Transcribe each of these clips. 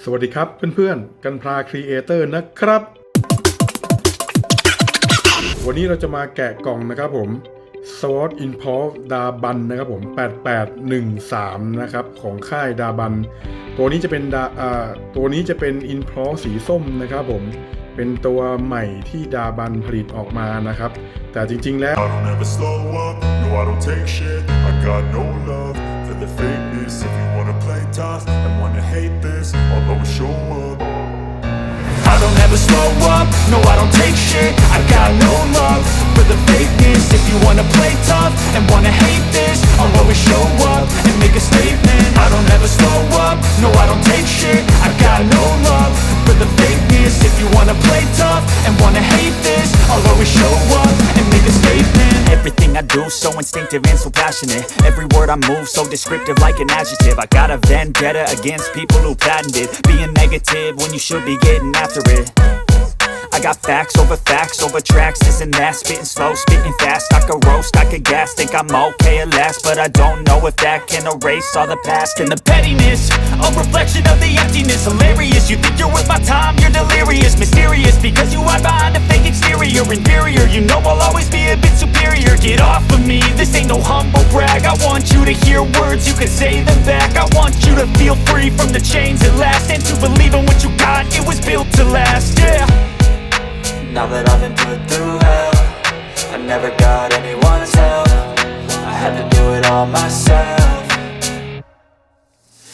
สวัสดีครับเพื่อนๆกันพลาครีเอเตอร์นะครับวันนี้เราจะมาแกะกล่องนะครับผม Sword Impulse DABAN นะครับผม8813นะครับของค่ายDABANตัวนี้จะเป็น Impulse สีส้มนะครับผมเป็นตัวใหม่ที่DABANผลิตออกมานะครับแต่จริงๆแล้ว I don't ever slow up, no I don't take shit. I got no love for the fakeness. If you wanna play tough and wanna hate this, I'll always show up. I don't ever slow up, no I don't take shit. I got no love for the fakeness. If you wanna play tough and wanna hate this, I'll always show up and make a statement. I don't ever slow up, no I don't take shit. I got no love for the fakeness. If you wanna play tough and wanna hate this, I'll always show up and make a statement. Everything I do so instinctive and so passionate. Every word I move so descriptive like an adjective. I got a vendetta against people who patented being negative when you should be getting after it. I got facts over tracks, this and that. Spitting slow, spitting fast. I could roast, I could gas. Think I'm okay at last, but I don't know if that can erase all the past. And the pettiness, a reflection of the emptiness. Hilarious, you think you're worth my time, you're delirious. Mysterious, because you hide behind a fake exterior. Inferior, you know I'll always be a bit superior. Get off of me, this ain't no humble brag. I want you to hear words, you can say them back. I want you to feel free from the chains at last, and to believe in what you got, it was built to last, yeah. Now that I've been put through hell, I never got anyone's help. I had to do it all myself.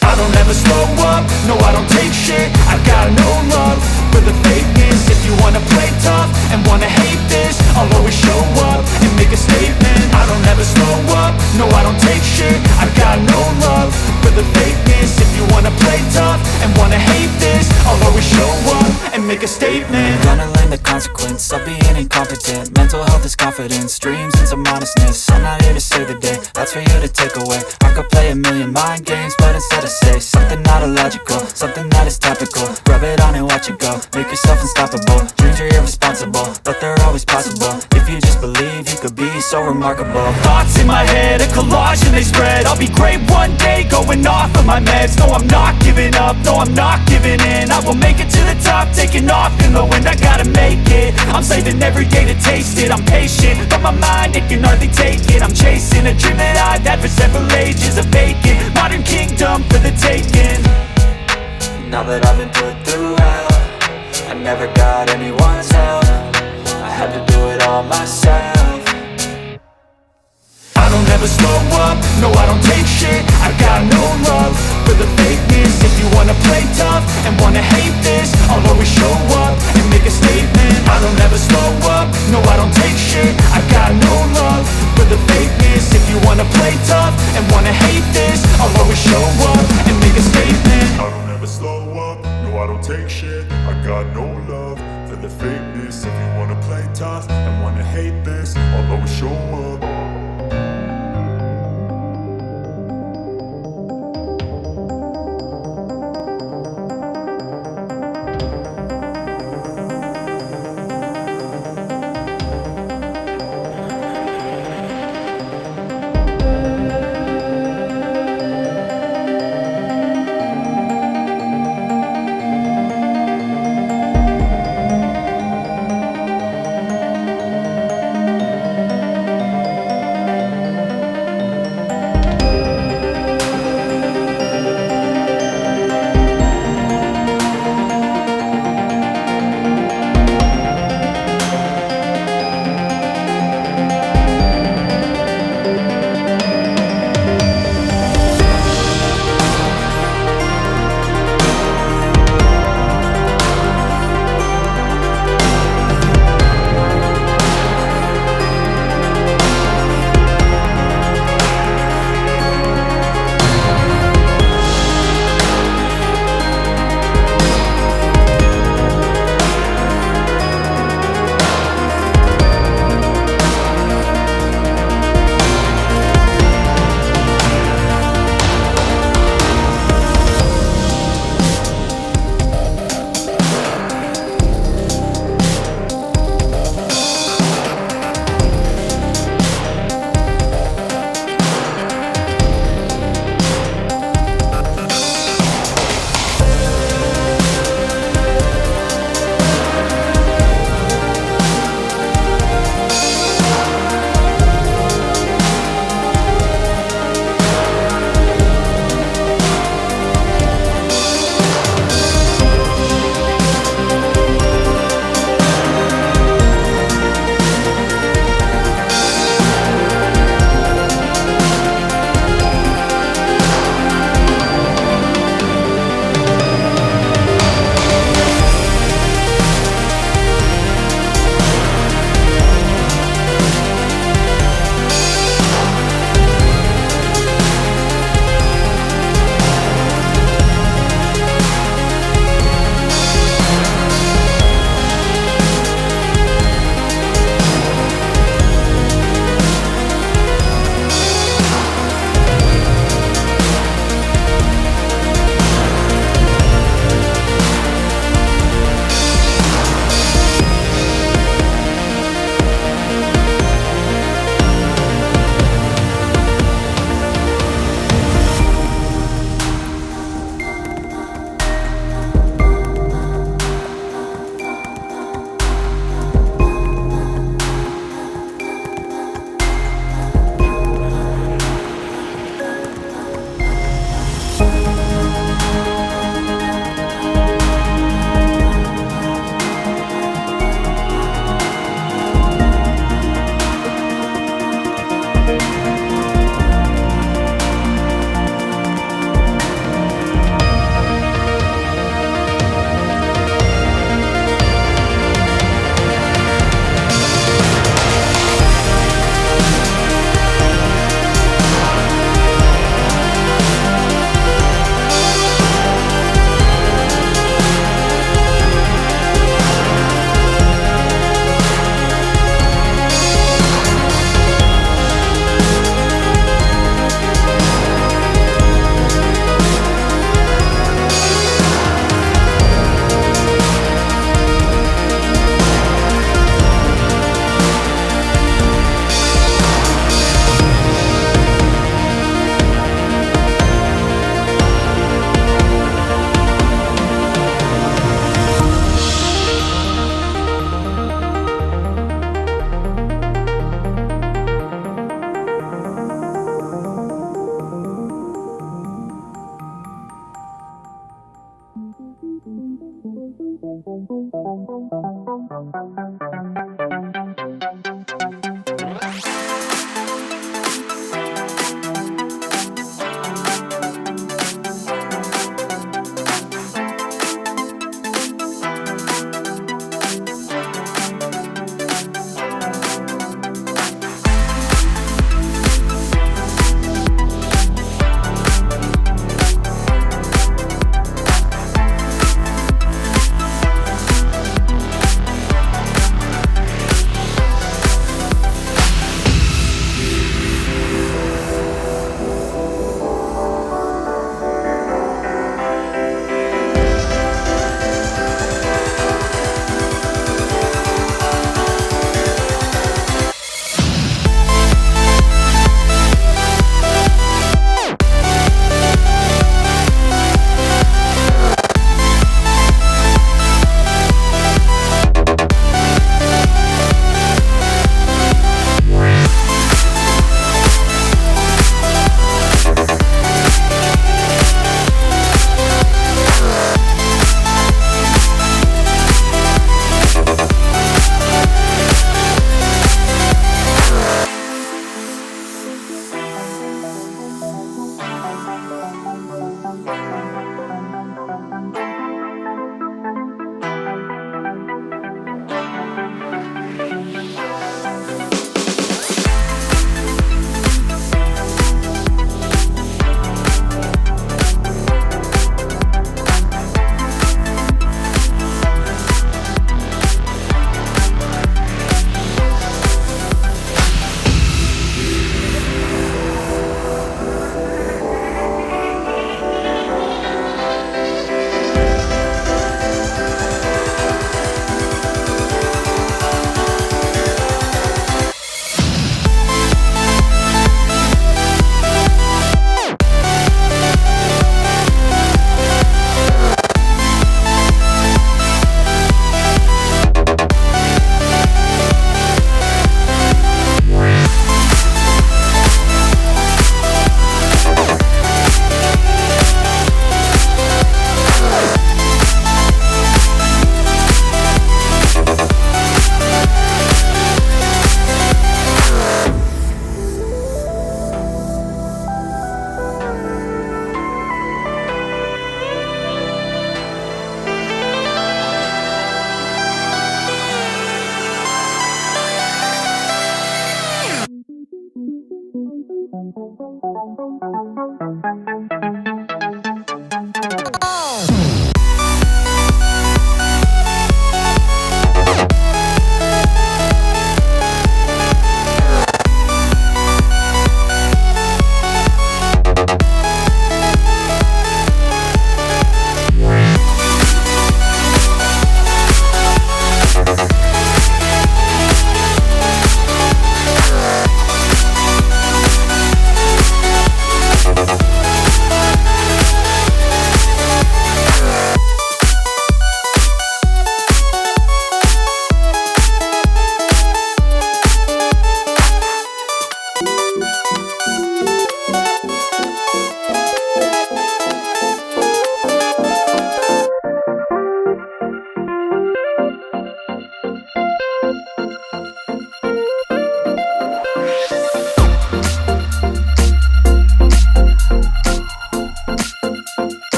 I don't ever slow up, no I don't take shit. I got no love for the fakeness. If you wanna play tough and wanna hate this, I'll always show up and make a statement. I don't ever slow up, no I don't take shit. I got no love for the fakeness. If you wanna play tough and wanna hate this, I'll always show up and make a statement. Gonna learn the consequence of being incompetent. Mental health is confidence, dreams and some honestness. I'm not here to save the day, that's for you to take away. I could play a million mind games, but instead I say something not illogical, something that is topical. Rub it on and watch it go, make yourself unstoppable. Dreams are irresponsible, but they're always possible. If you just believe, you could be so remarkable. Thoughts in my head, a collage and they spread. I'll be great one day, going off of my meds. No, I'm not giving up, no, I'm not giving in. I will make it to the top, taking off in the wind. I gotta make it, I'm saving every day to taste it. I'm patient, but my mind, it can hardly take it. I'm chasing a dream that I've had for several ages. A vacant, modern kingdom for the taking. Now that I've been put through hell, I never got anyone's help. I had to do it all myself. I don't ever slow up, no I don't take shit. I got no love for the fakeness. If you wanna play tough and wanna hate this, I'll always show up and make a statement. I don't ever slow up, no I don't take shit. I got no love for the fakeness. If you wanna play tough and wanna hate this, I'll always show up and make a statement. I don't ever slow up, no I don't take shit. I got no love for the fakeness. If you wanna play tough and wanna hate this, I'll always show up. I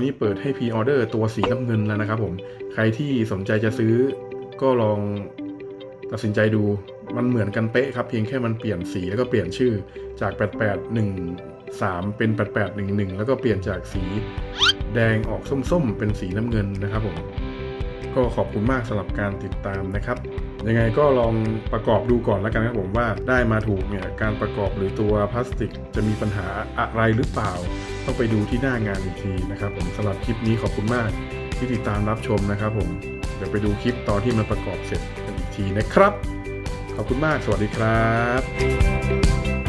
นี้เปิดให้พรีออเดอร์ตัวสีน้ำเงินแล้วนะครับผมใครที่สนใจจะซื้อก็ลองตัดสินใจดูมันเหมือนกันเป๊ะครับเพียงแค่มันเปลี่ยนสีแล้วก็เปลี่ยนชื่อจาก8813เป็น8811แล้วก็เปลี่ยนจากสีแดงออกส้มๆเป็นสีน้ำเงินนะครับผมก็ขอบคุณมากสำหรับการติดตามนะครับยังไงก็ลองประกอบดูก่อนแล้วกันครับผมว่าได้มาถูกเนี่ยการประกอบหรือตัวพลาสติกจะมีปัญหาอะไรหรือเปล่าต้องไปดูที่หน้างานอีกทีนะครับผมสำหรับคลิปนี้ขอบคุณมากที่ติดตามรับชมนะครับผมเดี๋ยวไปดูคลิปตอนที่มันประกอบเสร็จกันอีกทีนะครับขอบคุณมากสวัสดีครับ